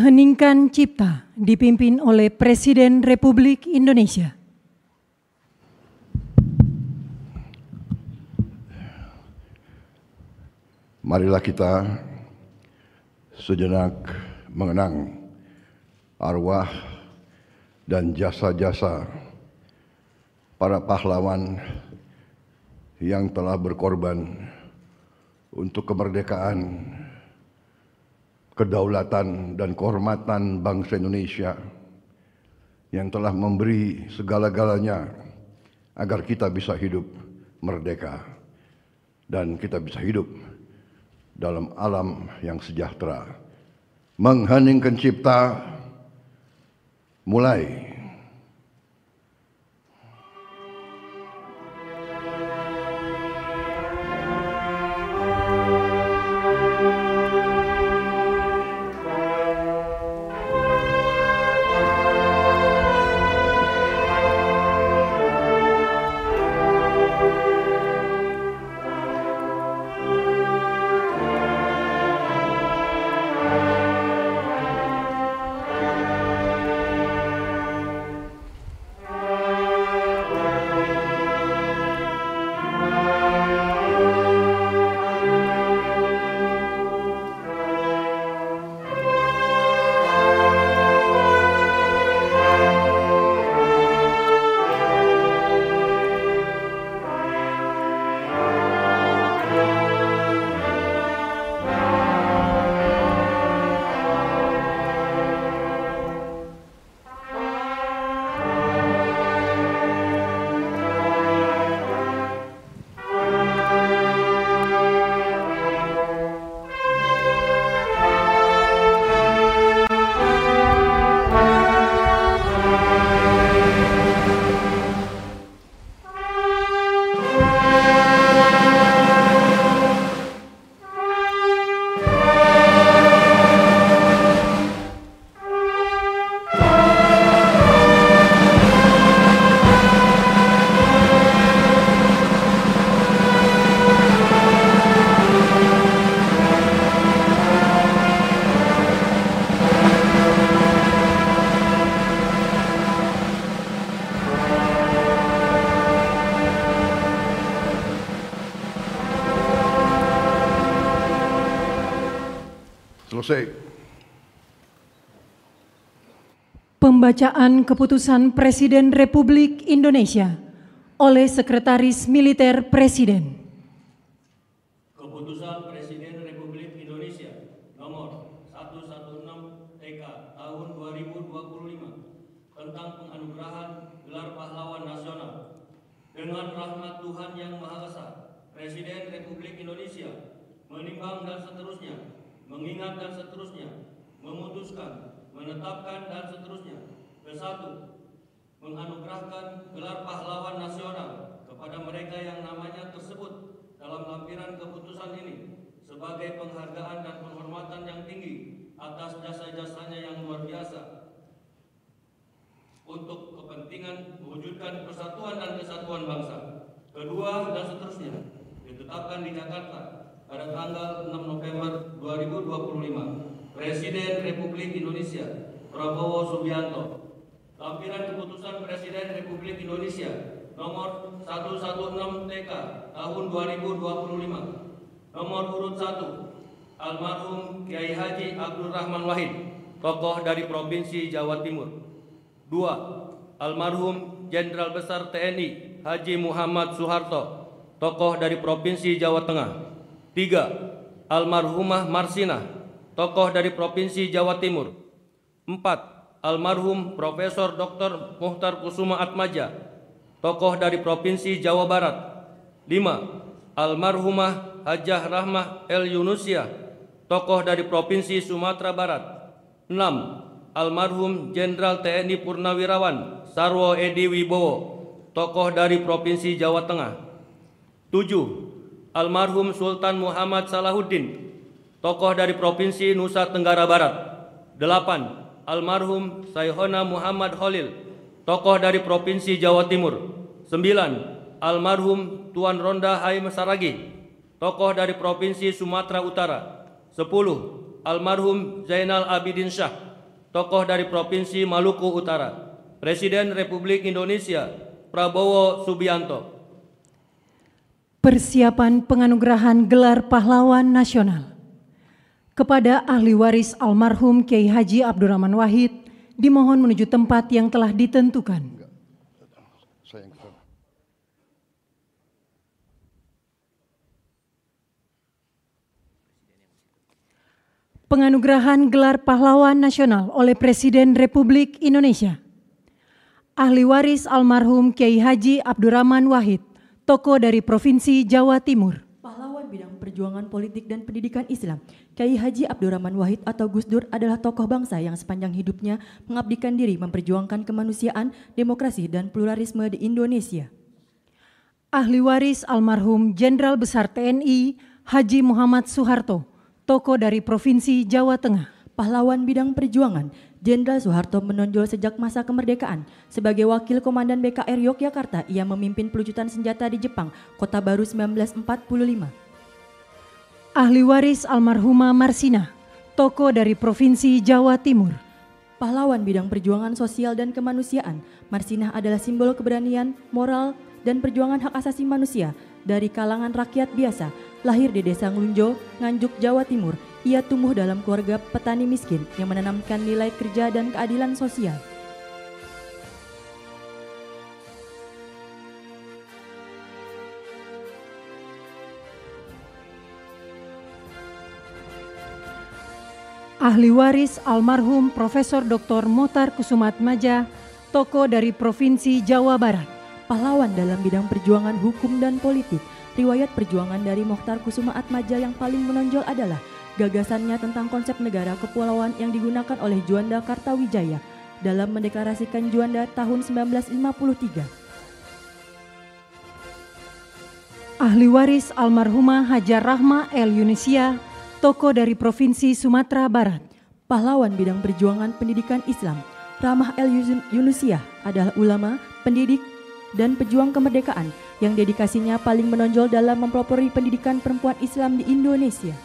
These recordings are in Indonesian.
Mengheningkan Cipta dipimpin oleh Presiden Republik Indonesia. Marilah kita sejenak mengenang arwah dan jasa-jasa para pahlawan yang telah berkorban untuk kemerdekaan, kedaulatan dan kehormatan bangsa Indonesia, yang telah memberi segala-galanya agar kita bisa hidup merdeka dan kita bisa hidup dalam alam yang sejahtera. Mengheningkan Cipta, mulai. Selesai. Pembacaan Keputusan Presiden Republik Indonesia oleh Sekretaris Militer Presiden. Keputusan Presiden Republik Indonesia nomor 116 TK tahun 2025 tentang penganugerahan gelar pahlawan nasional. Dengan rahmat Tuhan Yang Maha Esa, Presiden Republik Indonesia menimbang dan seterusnya, mengingat dan seterusnya, memutuskan, menetapkan dan seterusnya. Ke-1, menganugerahkan gelar pahlawan nasional kepada mereka yang namanya tersebut dalam lampiran keputusan ini sebagai penghargaan dan penghormatan yang tinggi atas jasa-jasanya yang luar biasa untuk kepentingan mewujudkan persatuan dan kesatuan bangsa. Kedua, dan seterusnya, ditetapkan di Jakarta pada tanggal 6 November 2025, Presiden Republik Indonesia Prabowo Subianto. Lampiran Keputusan Presiden Republik Indonesia nomor 116 TK tahun 2025. Nomor urut 1, almarhum Kiai Haji Abdul Rahman Wahid, tokoh dari Provinsi Jawa Timur. 2, almarhum Jenderal Besar TNI Haji Muhammad Soeharto, tokoh dari Provinsi Jawa Tengah. 3, almarhumah Marsina, tokoh dari Provinsi Jawa Timur. 4, almarhum Profesor Dr. Muhtar Kusuma Atmaja, tokoh dari Provinsi Jawa Barat. 5, almarhumah Hajah Rahmah El Yunusia, tokoh dari Provinsi Sumatera Barat. 6, almarhum Jenderal TNI Purnawirawan Sarwo Edi Wibowo, tokoh dari Provinsi Jawa Tengah. 7, almarhum Sultan Muhammad Salahuddin, tokoh dari Provinsi Nusa Tenggara Barat. 8, almarhum Sayhona Muhammad Holil, tokoh dari Provinsi Jawa Timur. 9, almarhum Tuan Ronda Haim Saragih, tokoh dari Provinsi Sumatera Utara. 10, almarhum Zainal Abidin Syah, tokoh dari Provinsi Maluku Utara, Presiden Republik Indonesia Prabowo Subianto. Persiapan penganugerahan gelar pahlawan nasional kepada ahli waris almarhum Kiai Haji Abdurrahman Wahid dimohon menuju tempat yang telah ditentukan. Penganugerahan gelar pahlawan nasional oleh Presiden Republik Indonesia. Ahli waris almarhum Kiai Haji Abdurrahman Wahid, tokoh dari Provinsi Jawa Timur. Pahlawan bidang perjuangan politik dan pendidikan Islam, Kiai Haji Abdurrahman Wahid atau Gus Dur adalah tokoh bangsa yang sepanjang hidupnya mengabdikan diri memperjuangkan kemanusiaan, demokrasi, dan pluralisme di Indonesia. Ahli waris almarhum Jenderal Besar TNI Haji Muhammad Soeharto, tokoh dari Provinsi Jawa Tengah. Pahlawan bidang perjuangan, Jenderal Soeharto menonjol sejak masa kemerdekaan. Sebagai wakil komandan BKR Yogyakarta, ia memimpin pelucutan senjata di Jepang, Kota Baru 1945. Ahli waris almarhumah Marsina, tokoh dari Provinsi Jawa Timur. Pahlawan bidang perjuangan sosial dan kemanusiaan, Marsinah adalah simbol keberanian, moral, dan perjuangan hak asasi manusia dari kalangan rakyat biasa. Lahir di Desa Nglunjo, Nganjuk, Jawa Timur, ia tumbuh dalam keluarga petani miskin yang menanamkan nilai kerja dan keadilan sosial. Ahli waris almarhum Profesor Dr. Mokhtar Kusumaatmadja, tokoh dari Provinsi Jawa Barat. Pahlawan dalam bidang perjuangan hukum dan politik. Riwayat perjuangan dari Mokhtar Kusumaatmadja yang paling menonjol adalah gagasannya tentang konsep negara kepulauan yang digunakan oleh Juanda Kartawijaya dalam mendeklarasikan Juanda tahun 1953. Ahli waris almarhumah Hajar Rahma El Yunisia, tokoh dari Provinsi Sumatera Barat. Pahlawan bidang perjuangan pendidikan Islam, Rahmah El Yunisia adalah ulama, pendidik, dan pejuang kemerdekaan yang dedikasinya paling menonjol dalam mempelopori pendidikan perempuan Islam di Indonesia.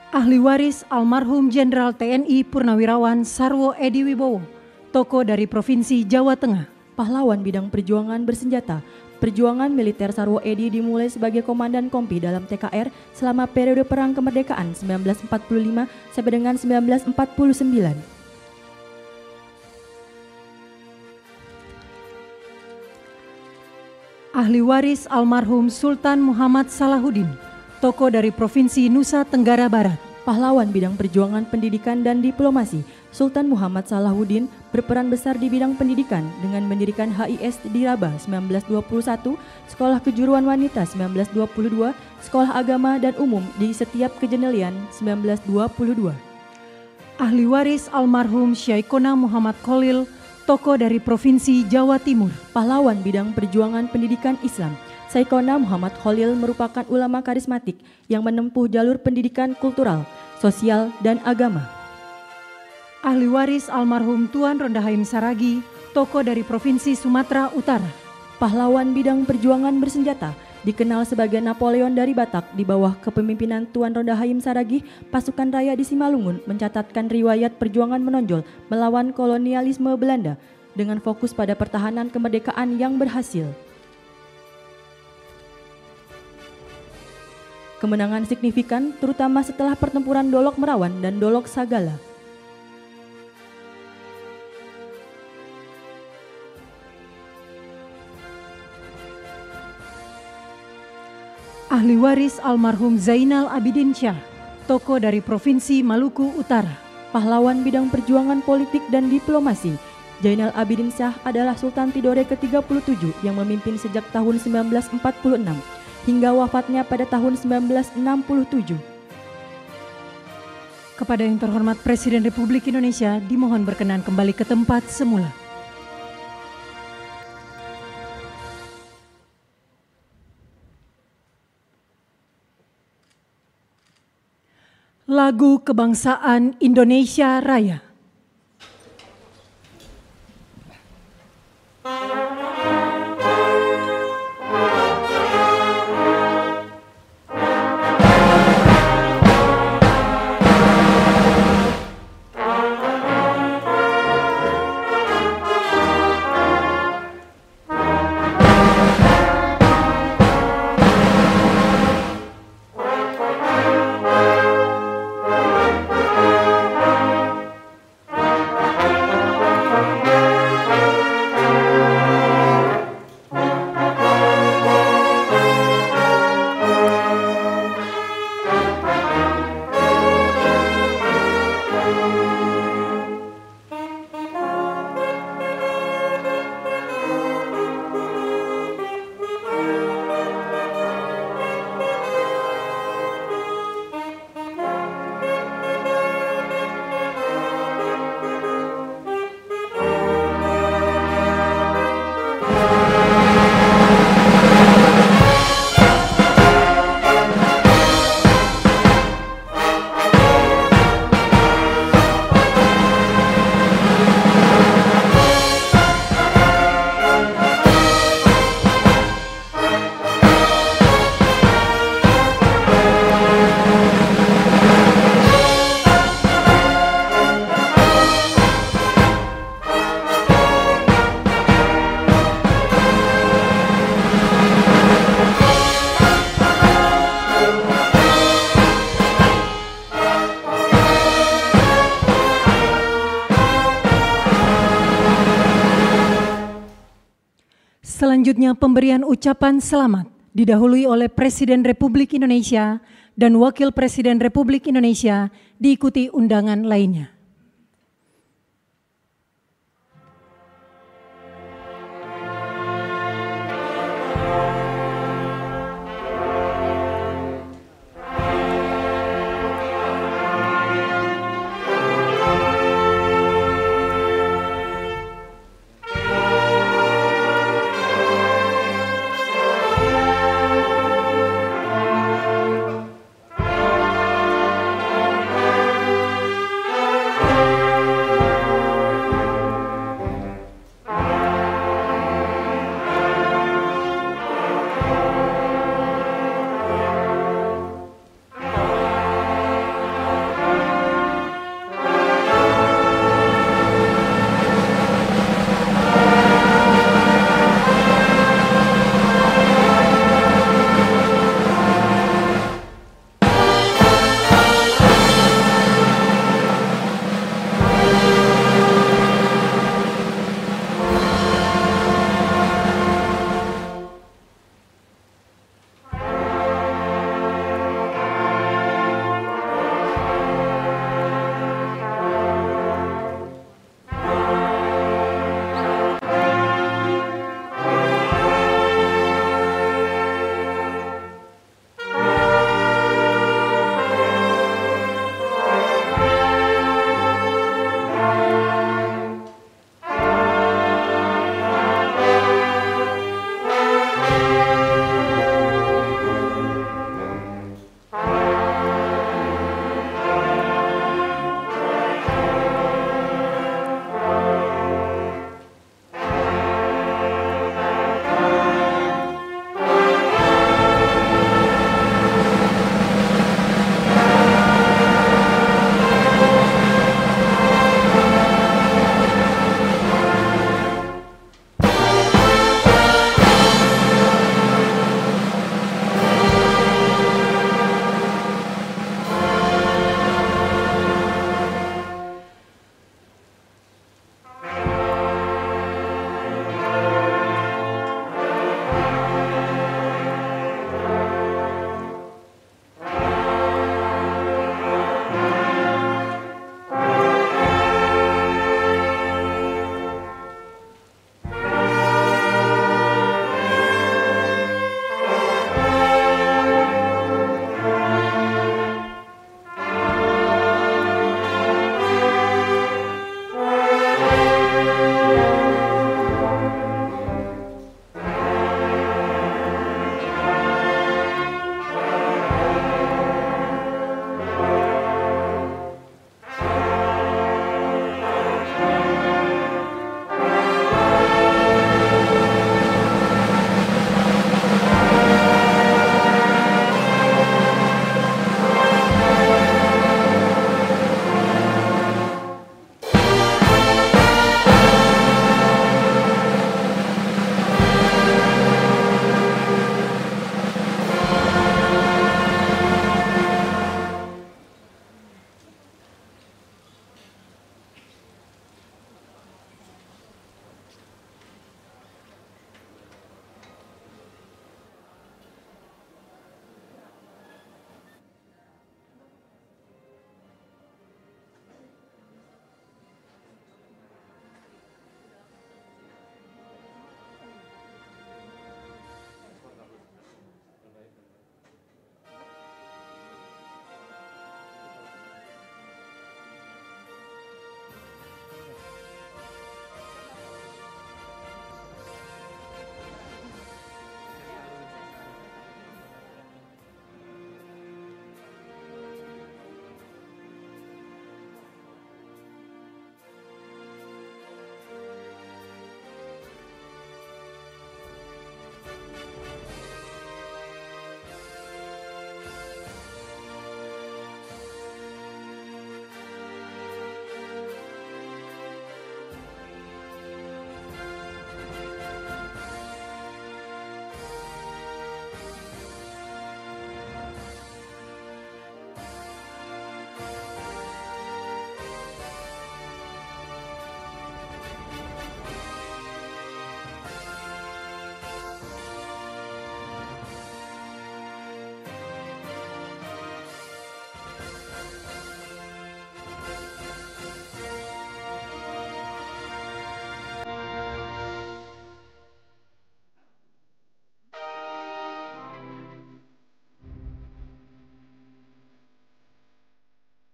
Ahli waris almarhum Jenderal TNI Purnawirawan Sarwo Edi Wibowo, tokoh dari Provinsi Jawa Tengah. Pahlawan bidang perjuangan bersenjata, perjuangan militer Sarwo Edi dimulai sebagai komandan kompi dalam TKR selama periode Perang Kemerdekaan 1945 sampai dengan 1949. Ahli waris almarhum Sultan Muhammad Salahuddin, tokoh dari Provinsi Nusa Tenggara Barat. Pahlawan bidang perjuangan pendidikan dan diplomasi, Sultan Muhammad Salahuddin berperan besar di bidang pendidikan dengan mendirikan HIS di Rabah 1921, Sekolah Kejuruan Wanita 1922, Sekolah Agama dan Umum di setiap Kejenelian 1922. Ahli waris almarhum Syaikona Muhammad Khalil, tokoh dari Provinsi Jawa Timur. Pahlawan bidang perjuangan pendidikan Islam, Syaikona Muhammad Khalil merupakan ulama karismatik yang menempuh jalur pendidikan kultural, sosial, dan agama. Ahli waris almarhum Tuan Rondahaim Saragi, tokoh dari Provinsi Sumatera Utara. Pahlawan bidang perjuangan bersenjata, dikenal sebagai Napoleon dari Batak di bawah kepemimpinan Tuan Rondahaim Saragi, pasukan raya di Simalungun mencatatkan riwayat perjuangan menonjol melawan kolonialisme Belanda dengan fokus pada pertahanan kemerdekaan yang berhasil. Kemenangan signifikan terutama setelah pertempuran Dolok Merawan dan Dolok Sagala. Ahli waris almarhum Zainal Abidin Syah, tokoh dari Provinsi Maluku Utara. Pahlawan bidang perjuangan politik dan diplomasi, Zainal Abidin Syah adalah Sultan Tidore ke-37 yang memimpin sejak tahun 1946 hingga wafatnya pada tahun 1967. Kepada yang terhormat Presiden Republik Indonesia dimohon berkenan kembali ke tempat semula. Lagu Kebangsaan Indonesia Raya. Selanjutnya pemberian ucapan selamat didahului oleh Presiden Republik Indonesia dan Wakil Presiden Republik Indonesia diikuti undangan lainnya.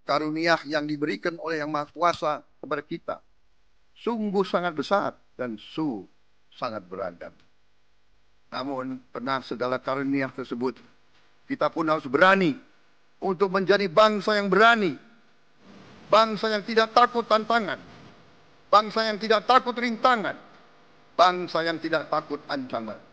karunia yang diberikan oleh Yang Maha Kuasa kepada kita sungguh sangat besar dan sangat beragam. Namun, pernah segala karunia tersebut, kita pun harus berani untuk menjadi bangsa yang berani, bangsa yang tidak takut tantangan, bangsa yang tidak takut rintangan, bangsa yang tidak takut ancaman.